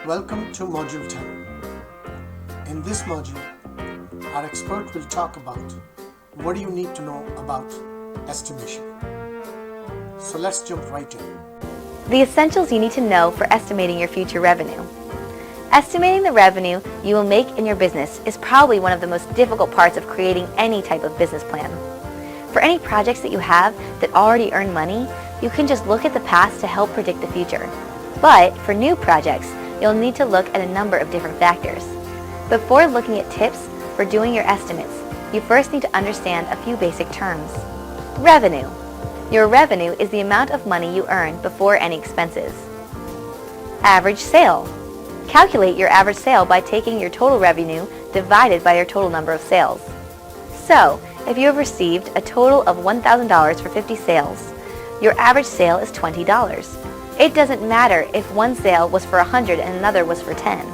Welcome to Module 10. In this module, our expert will talk about what do you need to know about estimation. So let's jump right in. The essentials you need to know for estimating your future revenue. Estimating the revenue you will make in your business is probably one of the most difficult parts of creating any type of business plan. For any projects that you have that already earn money, you can just look at the past to help predict the future. But for new projects, you'll need to look at a number of different factors. Before looking at tips for doing your estimates, you first need to understand a few basic terms. Revenue. Your revenue is the amount of money you earn before any expenses. Average sale. Calculate your average sale by taking your total revenue divided by your total number of sales. So, if you have received a total of $1,000 for 50 sales, your average sale is $20. It doesn't matter if one sale was for 100 and another was for 10.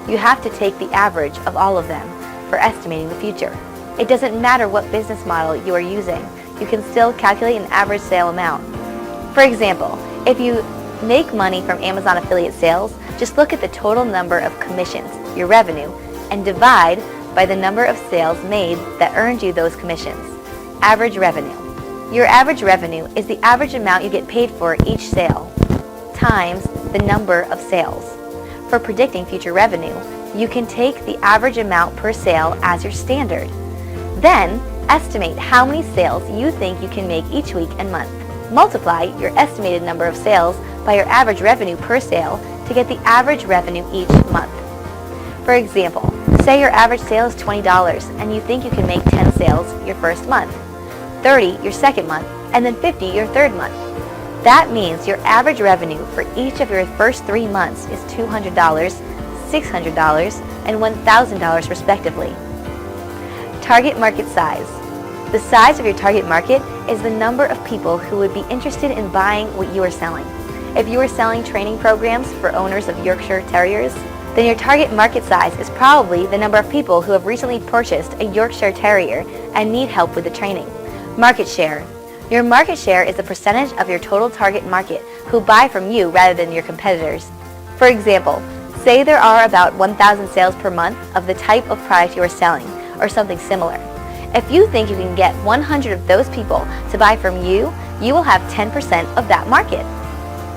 You have to take the average of all of them for estimating the future. It doesn't matter what business model you are using, you can still calculate an average sale amount. For example, if you make money from Amazon affiliate sales, just look at the total number of commissions, your revenue, and divide by the number of sales made that earned you those commissions. Average revenue. Your average revenue is the average amount you get paid for each sale times the number of sales. For predicting future revenue, you can take the average amount per sale as your standard. Then, estimate how many sales you think you can make each week and month. Multiply your estimated number of sales by your average revenue per sale to get the average revenue each month. For example, say your average sale is $20 and you think you can make 10 sales your first month, 30 your second month, and then 50 your third month. That means your average revenue for each of your first 3 months is $200, $600, and $1,000 respectively. Target market size. The size of your target market is the number of people who would be interested in buying what you are selling. If you are selling training programs for owners of Yorkshire Terriers, then your target market size is probably the number of people who have recently purchased a Yorkshire Terrier and need help with the training. Market share. Your market share is the percentage of your total target market who buy from you rather than your competitors. For example, say there are about 1,000 sales per month of the type of product you are selling, or something similar. If you think you can get 100 of those people to buy from you, you will have 10% of that market.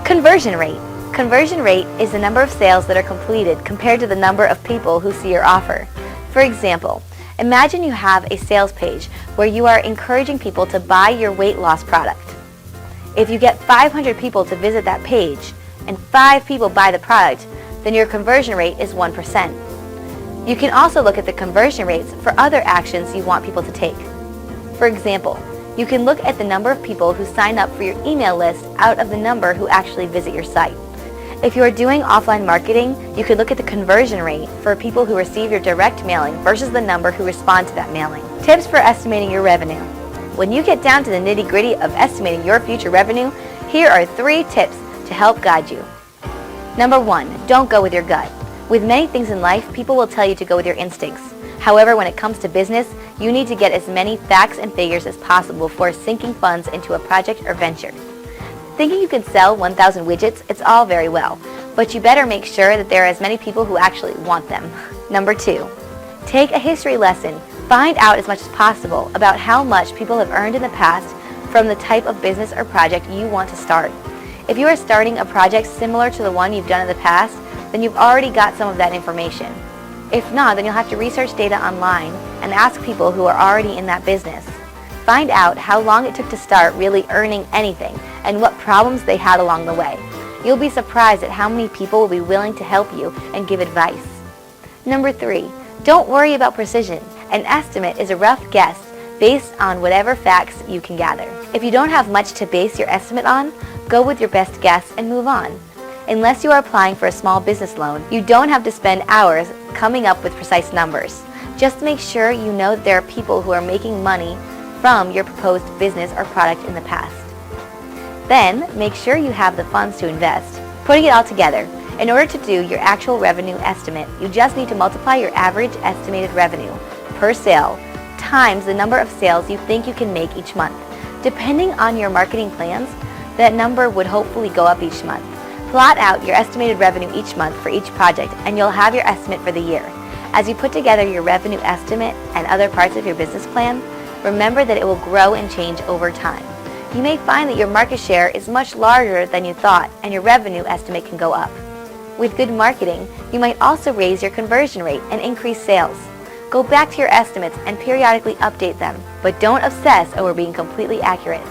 Conversion rate. Conversion rate is the number of sales that are completed compared to the number of people who see your offer. For example, imagine you have a sales page where you are encouraging people to buy your weight loss product. If you get 500 people to visit that page and 5 people buy the product, then your conversion rate is 1%. You can also look at the conversion rates for other actions you want people to take. For example, you can look at the number of people who sign up for your email list out of the number who actually visit your site. If you are doing offline marketing, you could look at the conversion rate for people who receive your direct mailing versus the number who respond to that mailing. Tips for estimating your revenue. When you get down to the nitty-gritty of estimating your future revenue, here are 3 tips to help guide you. Number 1, don't go with your gut. With many things in life, people will tell you to go with your instincts. However, when it comes to business, you need to get as many facts and figures as possible before sinking funds into a project or venture. Thinking you can sell 1,000 widgets, it's all very well, but you better make sure that there are as many people who actually want them. Number 2, take a history lesson. Find out as much as possible about how much people have earned in the past from the type of business or project you want to start. If you are starting a project similar to the one you've done in the past, then you've already got some of that information. If not, then you'll have to research data online and ask people who are already in that business. Find out how long it took to start really earning anything and what problems they had along the way. You'll be surprised at how many people will be willing to help you and give advice. Number 3, don't worry about precision. An estimate is a rough guess based on whatever facts you can gather. If you don't have much to base your estimate on, go with your best guess and move on. Unless you are applying for a small business loan, you don't have to spend hours coming up with precise numbers. Just make sure you know that there are people who are making money from your proposed business or product in the past. Then, make sure you have the funds to invest. Putting it all together, in order to do your actual revenue estimate, you just need to multiply your average estimated revenue per sale times the number of sales you think you can make each month. Depending on your marketing plans, that number would hopefully go up each month. Plot out your estimated revenue each month for each project and you'll have your estimate for the year. As you put together your revenue estimate and other parts of your business plan, remember that it will grow and change over time. You may find that your market share is much larger than you thought and your revenue estimate can go up. With good marketing, you might also raise your conversion rate and increase sales. Go back to your estimates and periodically update them, but don't obsess over being completely accurate.